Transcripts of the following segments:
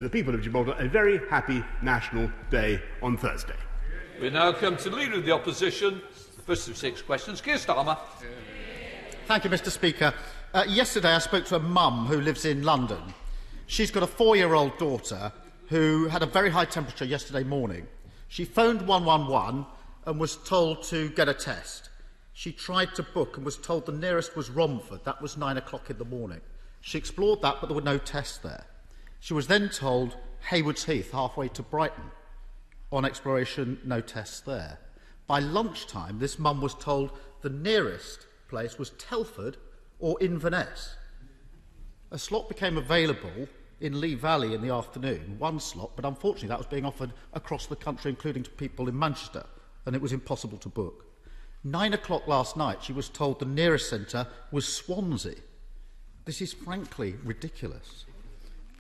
the people of Gibraltar a very happy National Day on Thursday. We now come to the Leader of the Opposition. The first of 6 questions. Keir Starmer. Thank you, Mr Speaker. Yesterday I spoke to a mum who lives in London. She's got a 4-year-old daughter who had a very high temperature yesterday morning. She phoned 111 and was told to get a test. She tried to book and was told the nearest was Romford. That was 9 o'clock in the morning. She explored that, but there were no tests there. She was then told Haywards Heath, halfway to Brighton. On exploration, no tests there. By lunchtime, this mum was told the nearest place was Telford or Inverness. A slot became available in Lee Valley in the afternoon, one slot, but unfortunately that was being offered across the country, including to people in Manchester, and it was impossible to book. 9 o'clock last night, she was told the nearest centre was Swansea. This is frankly ridiculous.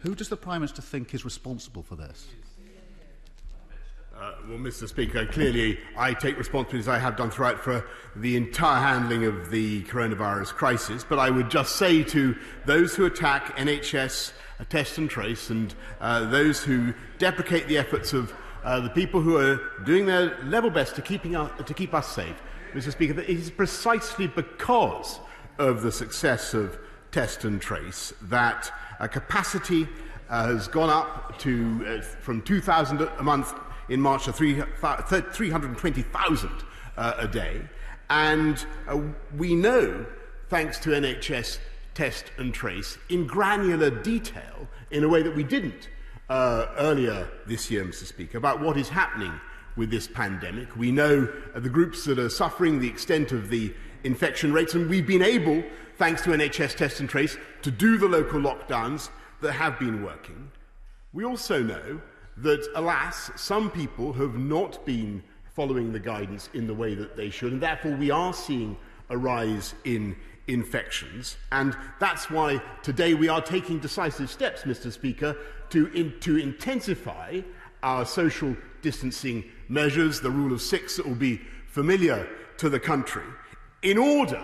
Who does the Prime Minister think is responsible for this? Well, Mr Speaker, clearly I take responsibility, as I have done throughout, for the entire handling of the coronavirus crisis, but I would just say to those who attack NHS test and trace and those who deprecate the efforts of the people who are doing their level best to keep us safe, Mr Speaker, that it is precisely because of the success of test and trace that capacity has gone up to from 2,000 a month in March to 320,000 a day. And we know, thanks to NHS test and trace, in granular detail, in a way that we didn't earlier this year, Mr Speaker, about what is happening with this pandemic. We know the groups that are suffering, the extent of the infection rates, and we've been able, thanks to NHS test and trace, to do the local lockdowns that have been working. We also know that, alas, some people have not been following the guidance in the way that they should, and therefore we are seeing a rise in infections. And that's why today we are taking decisive steps, Mr Speaker, to intensify our social distancing measures, the rule of 6 that will be familiar to the country, in order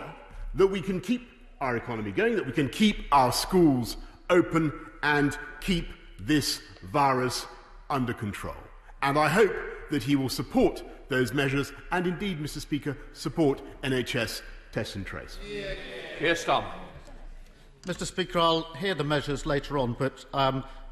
that we can keep our economy going, that we can keep our schools open and keep this virus under control. And I hope that he will support those measures and indeed, Mr Speaker, support NHS test and trace. Keir Starmer. Mr Speaker, I'll hear the measures later on, but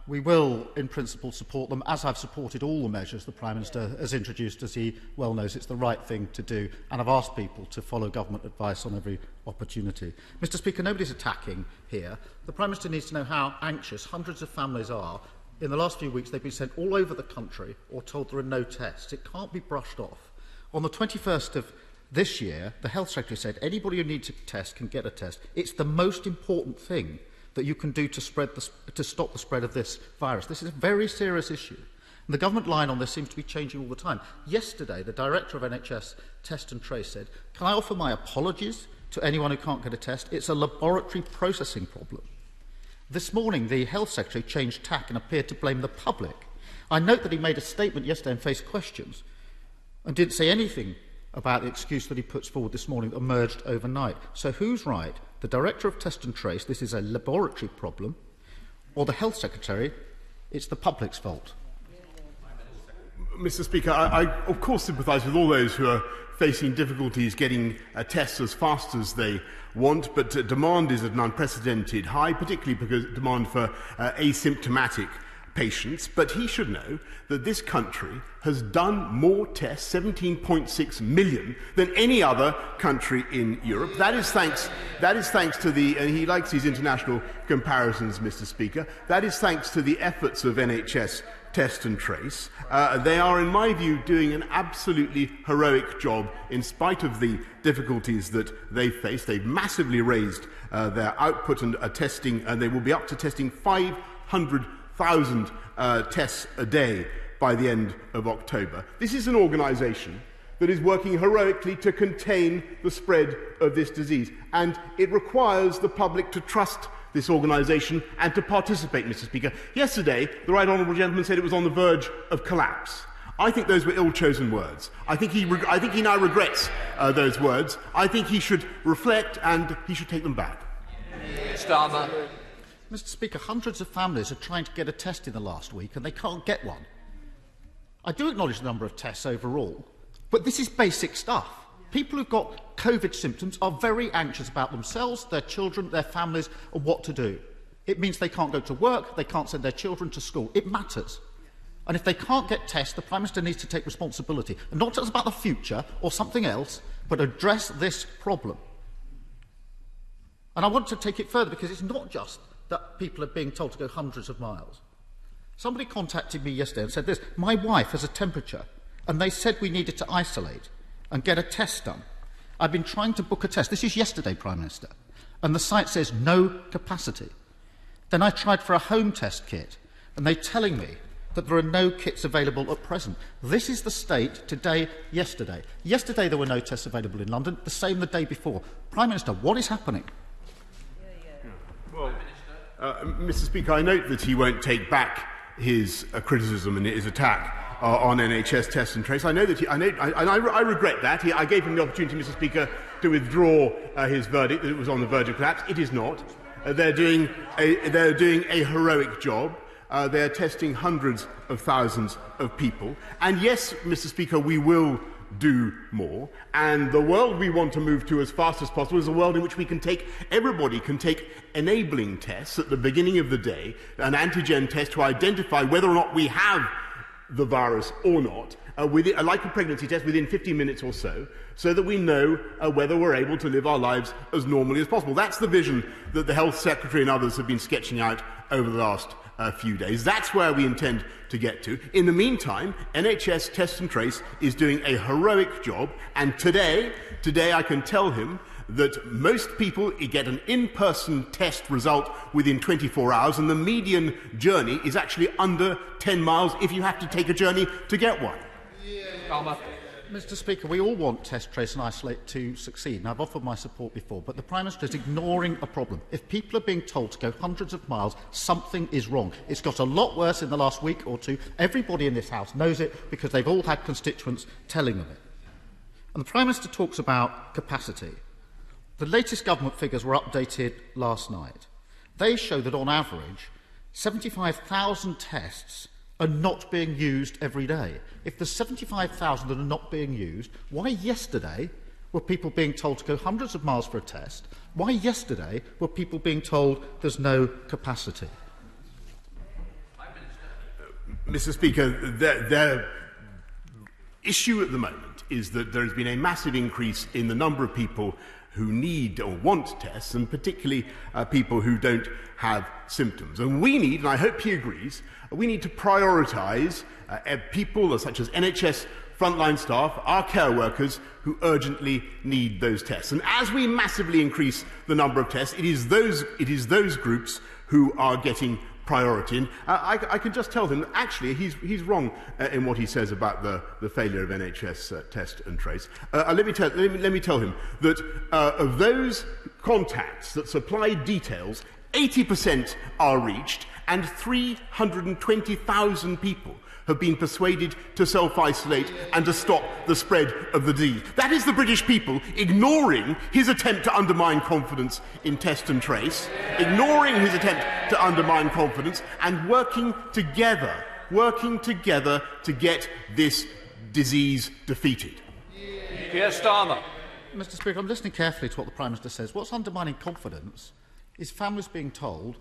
we will, in principle, support them, as I've supported all the measures the Prime Minister has introduced, as he well knows it's the right thing to do, and I've asked people to follow government advice on every opportunity. Mr Speaker, nobody's attacking here. The Prime Minister needs to know how anxious hundreds of families are. In the last few weeks, they've been sent all over the country or told there are no tests. It can't be brushed off. On the 21st of this year, the Health Secretary said anybody who needs a test can get a test. It's the most important thing that you can do to stop the spread of this virus. This is a very serious issue. And the government line on this seems to be changing all the time. Yesterday, the Director of NHS Test and Trace said, "Can I offer my apologies to anyone who can't get a test? It's a laboratory processing problem." This morning, the Health Secretary changed tack and appeared to blame the public. I note that he made a statement yesterday and faced questions and didn't say anything about the excuse that he puts forward this morning that emerged overnight. So who's right? The Director of Test and Trace, this is a laboratory problem, or the Health Secretary, it's the public's fault? Mr Speaker, I of course sympathise with all those who are facing difficulties getting tests as fast as they want, but demand is at an unprecedented high, particularly because demand for asymptomatic patients. But he should know that this country has done more tests, 17.6 million, than any other country in Europe. That is thanks to the, and he likes these international comparisons, Mr Speaker, that is thanks to the efforts of NHS test and trace. They are, in my view, doing an absolutely heroic job in spite of the difficulties that they face. They've massively raised their output and testing, and they will be up to testing 500,000 tests a day by the end of October. This is an organisation that is working heroically to contain the spread of this disease, and it requires the public to trust this organisation and to participate, Mr Speaker. Yesterday, the Right Honourable Gentleman said it was on the verge of collapse. I think those were ill-chosen words. I think he now regrets those words. I think he should reflect and he should take them back. Starmer. Mr. Speaker, hundreds of families are trying to get a test in the last week and they can't get one. I do acknowledge the number of tests overall, but this is basic stuff. People who've got COVID symptoms are very anxious about themselves, their children, their families, and what to do. It means they can't go to work, they can't send their children to school. It matters. And if they can't get tests, the Prime Minister needs to take responsibility, and not just about the future or something else, but address this problem. And I want to take it further, because it's not just that people are being told to go hundreds of miles. Somebody contacted me yesterday and said this: my wife has a temperature, and they said we needed to isolate and get a test done. I've been trying to book a test. This is yesterday, Prime Minister. And the site says no capacity. Then I tried for a home test kit, and they're telling me that there are no kits available at present. This is the state today, yesterday. Yesterday there were no tests available in London, the same the day before. Prime Minister, what is happening? Well, Mr. Speaker, I note that he won't take back his criticism and his attack on NHS test and trace. I know that I regret that. I gave him the opportunity, Mr. Speaker, to withdraw his verdict that it was on the verge of collapse. It is not. They're doing a heroic job. They're testing hundreds of thousands of people. And yes, Mr. Speaker, we will do more. And the world we want to move to as fast as possible is a world in which everybody can take enabling tests at the beginning of the day, an antigen test to identify whether or not we have the virus or not, like a pregnancy test, within 15 minutes or so that we know whether we're able to live our lives as normally as possible. That's the vision that the Health Secretary and others have been sketching out over the last few days. That's where we intend to get to. In the meantime, NHS Test and Trace is doing a heroic job, and today I can tell him that most people get an in-person test result within 24 hours, and the median journey is actually under 10 miles if you have to take a journey to get one. Mr. Speaker, we all want Test, Trace and Isolate to succeed, and I've offered my support before, but the Prime Minister is ignoring a problem. If people are being told to go hundreds of miles, something is wrong. It's got a lot worse in the last week or two. Everybody in this House knows it because they've all had constituents telling them it. And the Prime Minister talks about capacity. The latest government figures were updated last night. They show that, on average, 75,000 tests are not being used every day. If there's 75,000 that are not being used, why yesterday were people being told to go hundreds of miles for a test? Why yesterday were people being told there's no capacity? Mr. Speaker, their issue at the moment is that there has been a massive increase in the number of people who need or want tests, and particularly people who don't have symptoms. And we need, and I hope he agrees, we need to prioritise people such as NHS frontline staff, our care workers, who urgently need those tests. And as we massively increase the number of tests, it is those groups who are getting priority. And I can just tell him that actually he's wrong in what he says about the failure of NHS Test and Trace. Let me tell him that of those contacts that supply details, 80% are reached, and 320,000 people have been persuaded to self-isolate and to stop the spread of the disease. That is the British people ignoring his attempt to undermine confidence in Test and Trace, ignoring his attempt to undermine confidence, and working together to get this disease defeated. Keir Starmer. Mr. Speaker, I'm listening carefully to what the Prime Minister says. What's undermining confidence is families being told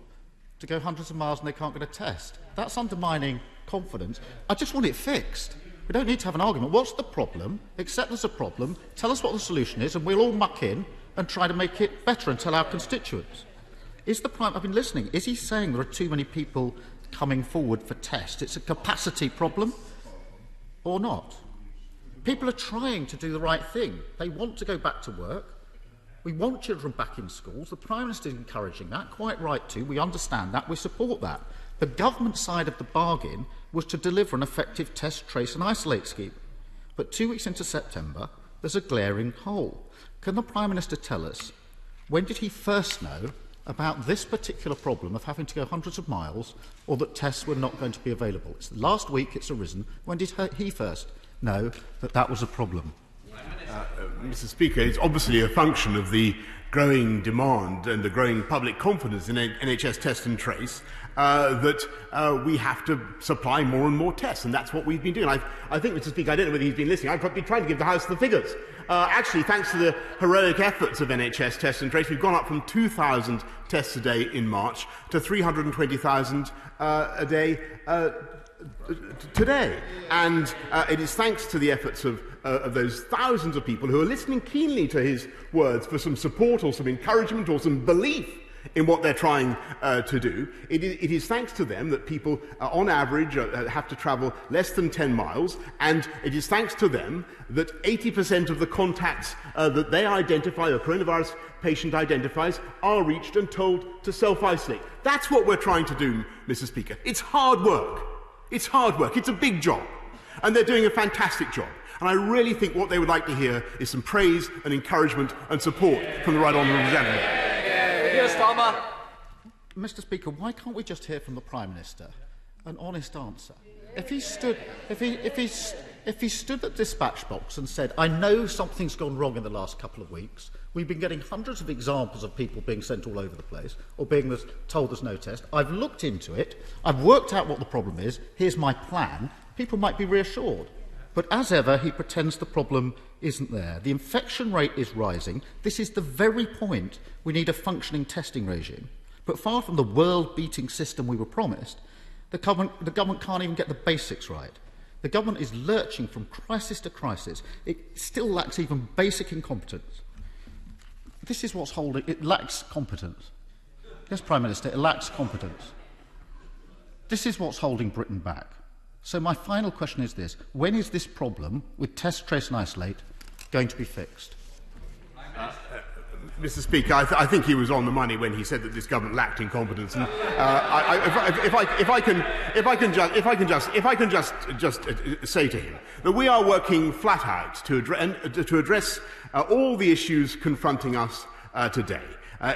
to go hundreds of miles and they can't get a test. That's undermining confidence. I just want it fixed. We don't need to have an argument. What's the problem? Accept there's a problem, tell us what the solution is, and we'll all muck in and try to make it better and tell our constituents. I've been listening. Is he saying there are too many people coming forward for tests? It's a capacity problem or not? People are trying to do the right thing. They want to go back to work. We want children back in schools. The Prime Minister is encouraging that, quite right too. We understand that. We support that. The government side of the bargain was to deliver an effective test, trace and isolate scheme. But 2 weeks into September, there's a glaring hole. Can the Prime Minister tell us, when did he first know about this particular problem of having to go hundreds of miles, or that tests were not going to be available? It's last week it's arisen. When did he first know that that was a problem? Mr. Speaker, it's obviously a function of the growing demand and the growing public confidence in NHS test and trace that we have to supply more and more tests, and that's what we've been doing. I think, Mr. Speaker, I don't know whether he's been listening. I've been trying to give the House the figures. Actually, thanks to the heroic efforts of NHS test and trace, we've gone up from 2,000 tests a day in March to 320,000 a day today. And it is thanks to the efforts of those thousands of people who are listening keenly to his words for some support or some encouragement or some belief in what they're trying to do. It is thanks to them that people, on average, have to travel less than 10 miles, and it is thanks to them that 80% of the contacts that they identify, or coronavirus patient identifies, are reached and told to self-isolate. That's what we're trying to do, Mr. Speaker. It's hard work. It's hard work. It's a big job. And they're doing a fantastic job. And I really think what they would like to hear is some praise and encouragement and support from the Right Honourable Gentleman. Keir Starmer. Mr. Speaker, why can't we just hear from the Prime Minister an honest answer? If he stood at dispatch box and said, "I know something's gone wrong in the last couple of weeks. We've been getting hundreds of examples of people being sent all over the place or being told there's no test. I've looked into it. I've worked out what the problem is. Here's my plan." People might be reassured. But as ever, he pretends the problem isn't there. The infection rate is rising. This is the very point we need a functioning testing regime. But far from the world-beating system we were promised, the government can't even get the basics right. The government is lurching from crisis to crisis. It still lacks even basic incompetence. This is what's holding... It lacks competence. Yes, Prime Minister, it lacks competence. This is what's holding Britain back. So my final question is this. When is this problem with test, trace and isolate going to be fixed? Mr. Speaker, I think he was on the money when he said that this government lacked incompetence. And if I can just say to him that we are working flat out to address all the issues confronting us today,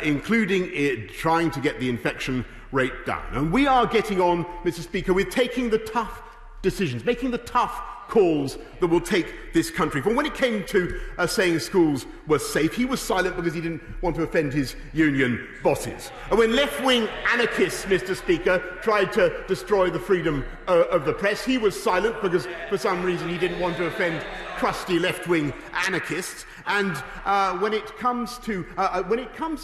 including trying to get the infection rate down. And we are getting on, Mr. Speaker, with taking the tough decisions, making the tough calls that will take this country forward. When it came to saying schools were safe, he was silent because he didn't want to offend his union bosses. And when left-wing anarchists, Mr. Speaker, tried to destroy the freedom of the press, he was silent because for some reason he didn't want to offend crusty left-wing anarchists. And when it comes,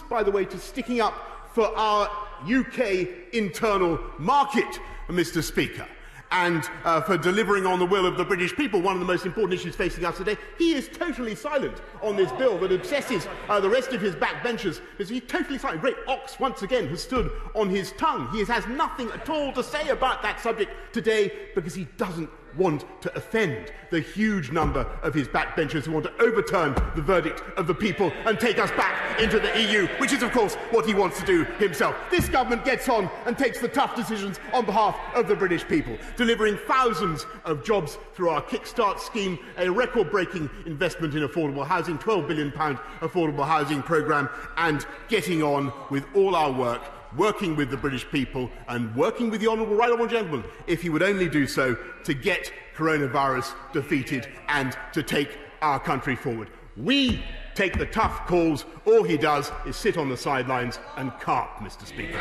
by the way, to sticking up for our UK internal market, Mr. Speaker, and for delivering on the will of the British people, one of the most important issues facing us today, he is totally silent on this bill that obsesses the rest of his backbenchers. He's totally silent. Great ox, once again, has stood on his tongue. He has nothing at all to say about that subject today because he doesn't want to offend the huge number of his backbenchers who want to overturn the verdict of the people and take us back into the EU, which is, of course, what he wants to do himself. This government gets on and takes the tough decisions on behalf of the British people, delivering thousands of jobs through our Kickstart scheme, a record-breaking investment in affordable housing, £12 billion affordable housing programme, and getting on with all our work, working with the British people and working with the Right Honourable Gentleman, if he would only do so, to get coronavirus defeated and to take our country forward. We take the tough calls. All he does is sit on the sidelines and carp, Mr. Speaker.